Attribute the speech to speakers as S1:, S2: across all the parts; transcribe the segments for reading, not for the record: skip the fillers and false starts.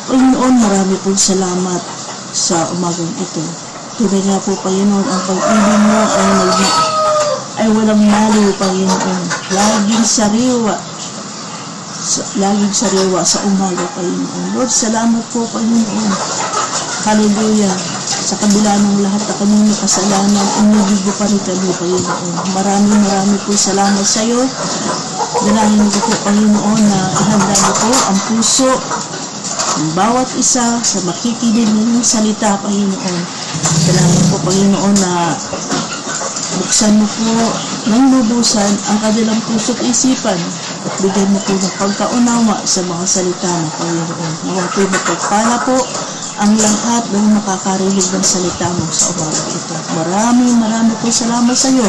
S1: Panginoon, marami pong salamat sa umagang ito. Tunay nga po, Panginoon, ang pag-ibig mo ay walang maliw, Panginoon. Laging sariwa sa umaga, Panginoon. Lord, salamat po, Panginoon. Hallelujah. Sa kabila ng lahat na kami kasalanan, inibig mo pa rin kami, Panginoon. Maraming po salamat sa iyo. Dalangin ko po, Panginoon, na ihanda mo po ang puso ng bawat isa sa makikinig ng salita, Panginoon. Dalangin po, Panginoon, na buksan mo po ng lubusan ang kanilang puso't isipan at bigyan mo po ng pagkaunawa sa mga salita ng Panginoon. Nawa po magpagpala po ang lahat ng makakarinig ng salita mo sa umaga ito. Marami po salamat sa iyo,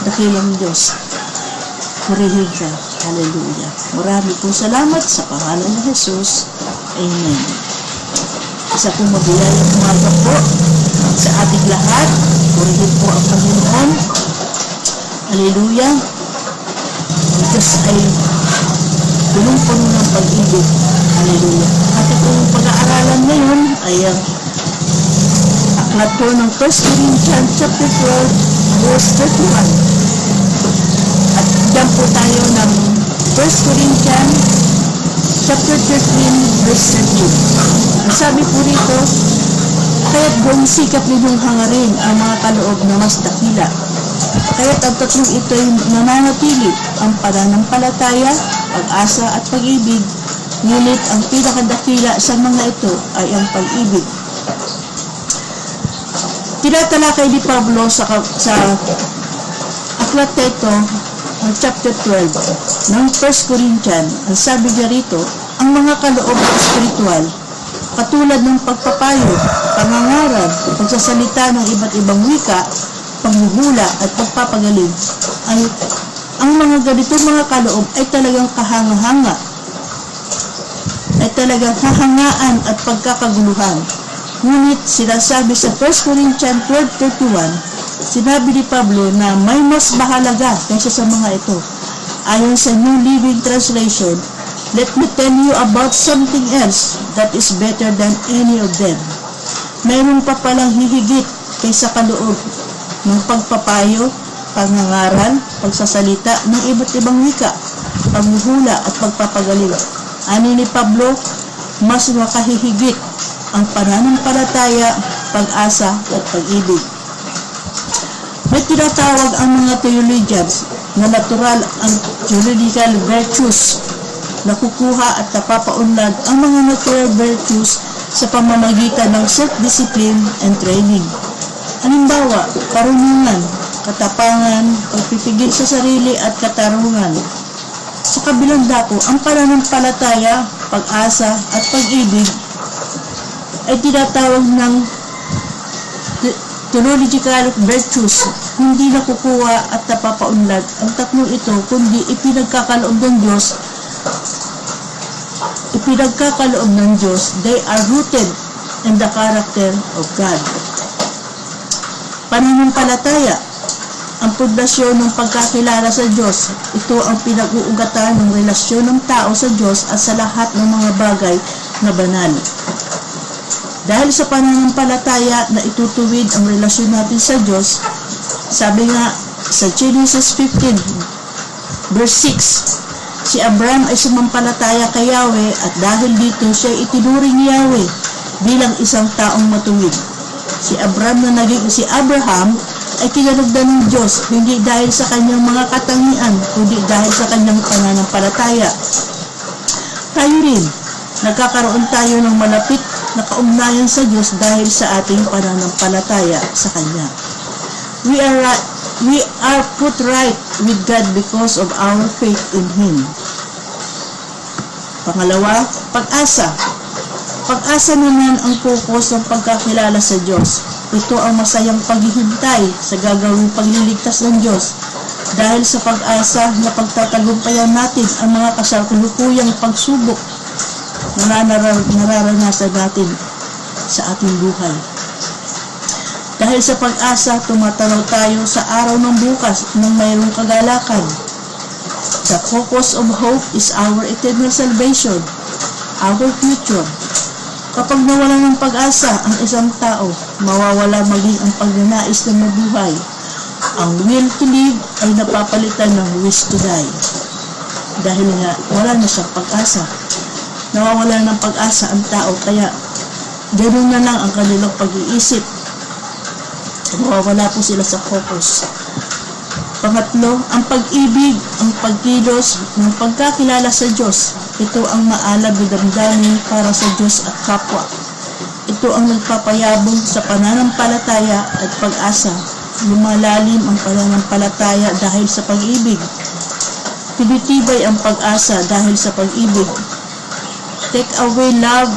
S1: dakilang Diyos. Purihin ka. Hallelujah. Marami po salamat sa pangalan ni Jesus. Amen. Isa pong mabiyayang umaga po sa ating lahat. Purihin po ang Panginoon. Hallelujah. Ang Diyos ay punong-puno ng pag-ibig. Hallelujah. At itong pag-aaralan ngayon ay ang aklat po ng 1 Corinthians chapter 12 verse 31. At diyan po tayo ng 1 Corinthians chapter 13 verse 13. Ang sabi po rito, kaya't buong sikap ninyong hangarin ang mga kaloob na mas dakila. Kaya't ang tatlong ito'y nananatili, ang pananampalataya, pag-asa at pag-ibig. Ngunit ang pinakadakila sa mga ito ay ang pag-ibig. Tinatalakay ni Pablo sa aklat nito, chapter 12 ng 1 Corinthians. Ang sabi niya rito, ang mga kaloob na espiritual, katulad ng pagpapayo, pangangaral, pagsasalita ng iba't ibang wika, paghuhula at pagpapagaling, ang mga ganitong mga kaloob ay talagang kahanga-hanga, ay talagang kahangaan at pagkakaguluhan. Ngunit sinasabi sa 1 Corinthians 12:31, sinabi ni Pablo na may mas mahalaga kaysa sa mga ito. Ayon sa New Living Translation, let me tell you about something else that is better than any of them. Mayroon pa palang hihigit kaysa kaloob ng pagpapayo, pangangaral, pagsasalita ng iba't ibang wika, paghuhula at pagpapagaling. Ani ni Pablo, mas makahihigit ang pananampalataya, pag-asa at pag-ibig. May tinatawag ang mga theologians na natural ang juridical virtues, nakukuha at napapaunlad ang mga natural virtues sa pamamagitan ng self-discipline and training. Halimbawa, karunungan, katapangan, pagpipigil sa sarili at katarungan. Sa kabilang dako, ang pananampalataya, pag-asa at pag-ibig ay tinatawag ng theological virtues. Hindi nakukuha at napapaunlad ang tatlong ito, kundi ipinagkakaloob ng Diyos. They are rooted in the character of God. Pananampalataya, ang pundasyon ng pagkakilala sa Diyos. Ito ang pinag-uugatan ng relasyon ng tao sa Diyos at sa lahat ng mga bagay na banal. Dahil sa pananampalataya na itutuwid ang relasyon natin sa Diyos, sabi nga sa Genesis 15 verse 6, si Abraham ay sumampalataya kay Yahweh at dahil dito siya itinuring ni Yahweh bilang isang taong matuwid. Si Abraham ay kinalugdan ng Diyos, hindi dahil sa kanyang mga katangian, kundi dahil sa kanyang pananampalataya. Tayo rin, nagkakaroon tayo ng malapit na kaugnayan sa Diyos dahil sa ating pananampalataya sa Kanya. We are put right with God because of our faith in Him. Pangalawa, pag-asa. Pag-asa naman ang focus ng pagkakilala sa Diyos. Ito ang masayang paghihintay sa gagawing pagliligtas ng Diyos. Dahil sa pag-asa na pagtatagumpayan natin ang mga kasalukuyang pagsubok na nararanasan natin sa ating buhay. Dahil sa pag-asa, tumatanaw tayo sa araw ng bukas ng mayroong kagalakan. The focus of hope is our eternal salvation, our future. Kapag nawala ng pag-asa ang isang tao, mawawala maging ang pagnanais na mabuhay. Ang will to live ay napapalitan ng wish to die. Dahil nga, wala na siyang pag-asa. Nawawala ng pag-asa ang tao, kaya ganoon na lang ang kanilang pag-iisip. Nawawala po sila sa focus. Pangatlo, ang pag-ibig, ang pagkilos ng pagkakilala sa Diyos. Ito ang maalab na damdamin para sa Diyos at kapwa. Ito ang nagpapayabong sa pananampalataya at pag-asa. Lumalalim ang pananampalataya dahil sa pag-ibig. Tinitibay ang pag-asa dahil sa pag-ibig. Take away love,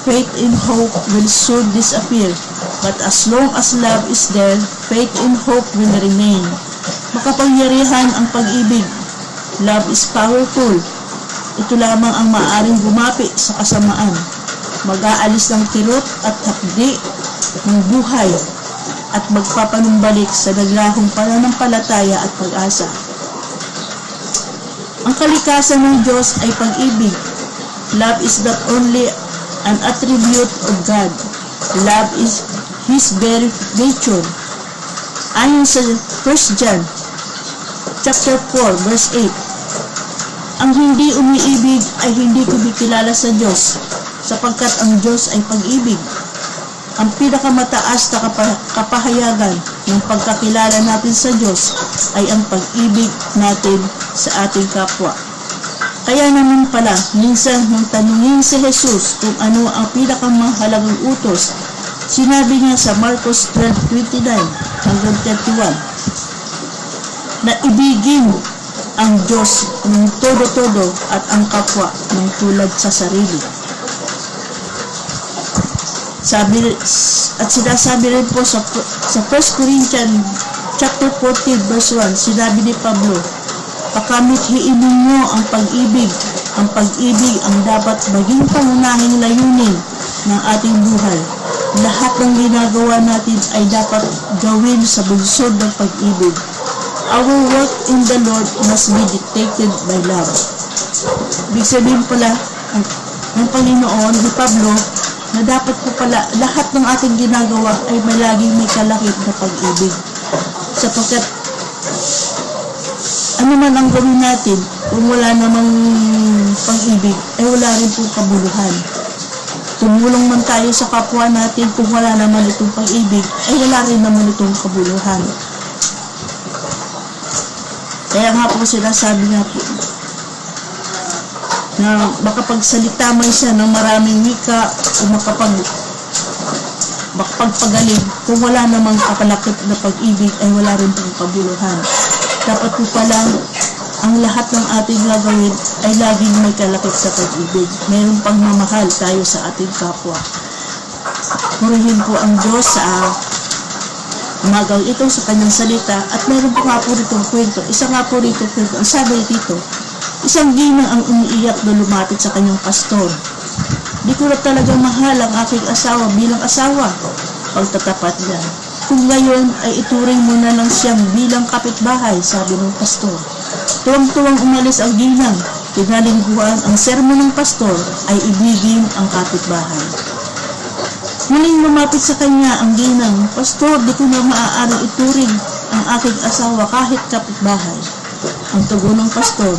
S1: faith and hope will soon disappear. But as long as love is there, faith and hope will remain. Makapangyarihan ang pag-ibig. Love is powerful. Ito lamang ang maaaring gumapi sa kasamaan. Mag-aalis ng kirot at hapdi ng buhay at magpapanumbalik sa naglahong pananampalataya at pag-asa. Ang kalikasan ng Diyos ay pag-ibig. Love is not only an attribute of God. Love is His very nature. Ayon sa 1 John chapter 4 verse 8, ang hindi umiibig ay hindi kumikilala sa Diyos, sapagkat ang Diyos ay pag-ibig. Ang pinakamataas na kapahayagan ng pagkakilala natin sa Diyos ay ang pag-ibig natin sa ating kapwa. Kaya naman pala, minsan nang tanungin si Jesus kung ano ang pinakamahalagang utos, sinabi niya sa Marcos 12:29 hanggang 31, na ibigin ang Diyos ng todo-todo at ang kapwa ng tulad sa sarili. Sinasabi rin po sa 1 Corinthians chapter 14 verse 1, sinabi ni Pablo, pakamit-hiin ninyo ang pag-ibig. Ang pag-ibig ang dapat maging pangunahing layunin ng ating buhay. Lahat ng ginagawa natin ay dapat gawin sa bunsod ng pag-ibig. Our work in the Lord must be dictated by love. Ibig sabihin pala ng Panginoon ni Pablo na dapat po pala lahat ng ating ginagawa ay laging may kalakip na pag-ibig. Sapagkat ano man ang gawin natin, kung wala namang pag-ibig, ay wala rin pong kabuluhan. Tumulong man tayo sa kapwa natin, kung wala naman itong pag-ibig, ay wala rin naman itong kabuluhan. Kaya nga po sinasabi nga po na makapagsalita man siya ng maraming wika o makapagpagaling, kung wala namang kapalakip na pag-ibig ay wala rin pong kabuluhan. Dapat po palang ang lahat ng ating gagawin ay laging may kalakip sa pag-ibig. Mayroong pagmamahal tayo sa ating kapwa. Purihin po ang Diyos sa umagang ito sa kanyang salita, at meron po nga po rito kwento. Isa nga po rito kwento. Ang sabi dito, isang ginang ang umiiyak na lumapit sa kanyang pastor. Di ko na talaga mahal ang aking asawa bilang asawa. Pagtatapat niya, kung ngayon ay ituring mo na lang siyang bilang kapitbahay, sabi ng pastor. Tuwang-tuwang umalis ang ginang. Pinalingguan ang sermon ng pastor ay ibigin ang kapitbahay. Muling lumapit sa kanya ang ginang, Pastor, di ko na maaaring ituring ang aking asawa kahit kapitbahay. Ang tugon ng pastor,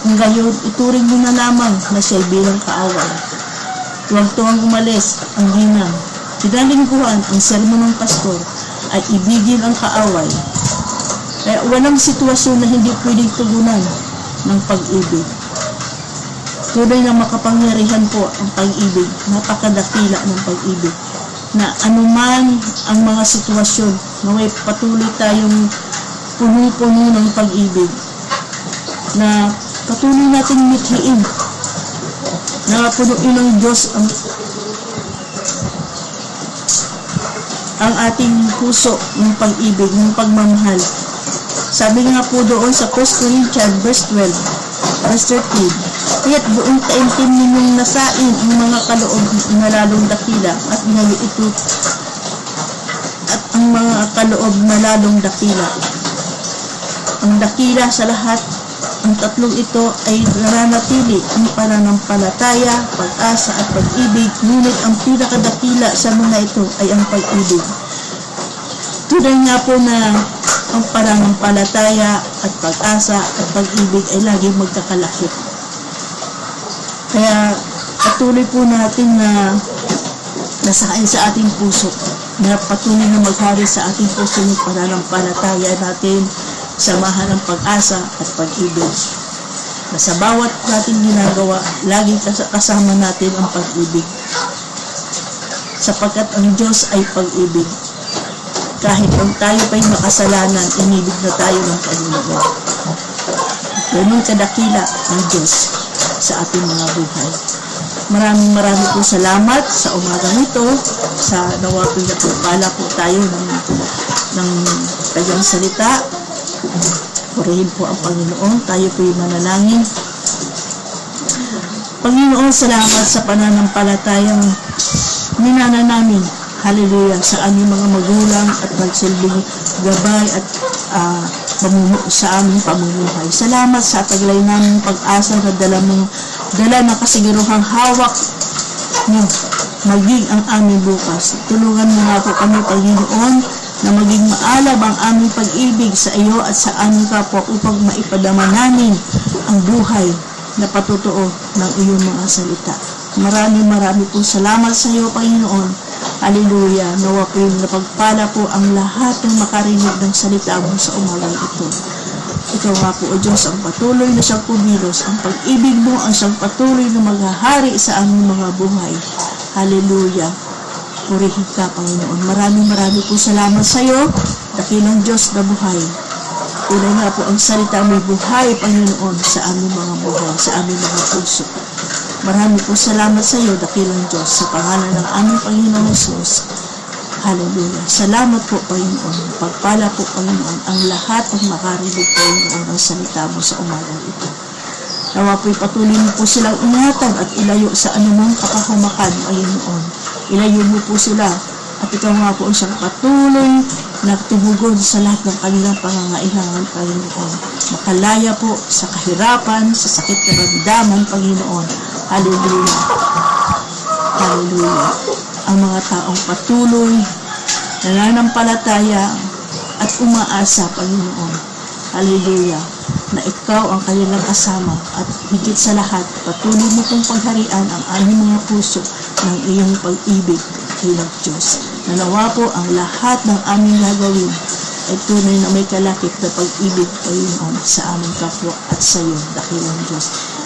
S1: kung gayon, ituring mo na lamang na siya bilang kaaway. Tuwang-tuwang umalis ang ginang. Pinalingguan ang sermon ng pastor ay ibigin ang kaaway. Kaya walang sitwasyon na hindi pwedeng tugunan ng pag-ibig. Tunay na makapangyarihan po ang pag-ibig, napakadakila ng pag-ibig, na anuman ang mga sitwasyon na may patuloy tayong punong-puno ng pag-ibig, na patuloy natin mithiin, na punuin ng Diyos ang ating puso ng pag-ibig, ng pagmamahal. Sabi nga po doon sa 1 Corinthians verse 12, verse 13, kaya't buong taimtim ninyong nasain ang mga kaloob na lalong dakila at ito at ang mga kaloob na lalong dakila. Ang dakila sa lahat ang tatlong ito ay nananatili ang pananampalataya, pag-asa at pag-ibig, ngunit ang pinakadakila sa mga ito ay ang pag-ibig. Tunay nga po na ang pananampalataya at pag-asa at pag-ibig ay laging magkakalakip. Kaya patuloy po natin na nasain sa ating puso, na patuloy na maghari sa ating puso ng pananampalataya natin, samahan ng pag-asa at pag-ibig. Na sa bawat nating ginagawa, laging kasama natin ang pag-ibig. Sapagkat ang Diyos ay pag-ibig. Kahit ang tayo pa'y makasalanan, inibig na tayo ng Panginoon. Ganun kadakila ang Diyos sa ating mga buhay. Maraming po salamat sa umagang ito, sa nawa po napagpala po tayo ng kanyang salita. Purihin po ang Panginoon, tayo po'y manalangin. Panginoon, salamat sa pananampalatayang minana namin, hallelujah, sa aming mga magulang at magsilbing gabay at sa aming pamumuhay. Salamat sa taglay naming pag-asa na dala ng kasiguruhang hawak niyo maging ang aming bukas. Tulungan mo nga po kami, Panginoon, na maging maalab ang aming pag-ibig sa iyo at sa aming kapwa upang maipadama namin ang buhay na patotoo ng iyong mga salita. Marami po salamat sa iyo, Panginoon. Hallelujah. Nawa po yung napagpala po ang lahat ng makarinig ng salita mo sa umagang ito. Ikaw nga po, O Diyos, ang patuloy na siyang kumilos. Ang pag-ibig mo ang siyang patuloy na maghahari sa aming mga buhay. Hallelujah. Purihin ka, Panginoon. Marami po salamat sa iyo, dakilang Diyos na buhay. Tunay nga po ang salita may buhay, Panginoon, sa aming mga buhay, sa aming mga puso. Marami po salamat sa iyo, dakilang Diyos, sa pangalan ng aming Panginoon Jesus. Hallelujah. Salamat po, Panginoon. Pagpala po, Panginoon, ang lahat ng makarinig, Panginoon, ang salita mo sa umagang ito. Nawa po'y patuloy mo po silang ingatan at ilayo sa anumang kapahamakan, Panginoon. Ilayo mo po sila at ikaw nga po ang siyang patuloy na tumugon sa lahat ng kanilang pangangailangan, Panginoon. Makalaya po sa kahirapan, sa sakit na ramdaman, Panginoon. Hallelujah. Hallelujah. Ang mga taong patuloy, nananampalataya at umaasa, Panginoon. Hallelujah. Na ikaw ang kanilang kasama at higit sa lahat, patuloy mo kong pagharian ang aming mga puso ng iyong pag-ibig, Panginoon Diyos. Nanawa po ang lahat ng aming gagawin ay tunay na may kalakip na pag-ibig, Panginoon, sa aming kapwa at sa iyo, dakilang Diyos.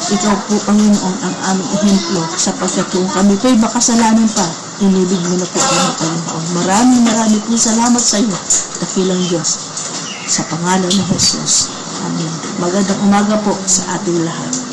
S1: Ikaw po, Panginoon, ang aming ehemplo sapagkat kung kami po'y makasalanan pa, inibig mo na po kami, Panginoon. Marami po salamat sa iyo, dakilang Diyos, sa pangalan ng Jesus. Amen. Magandang umaga po sa ating lahat.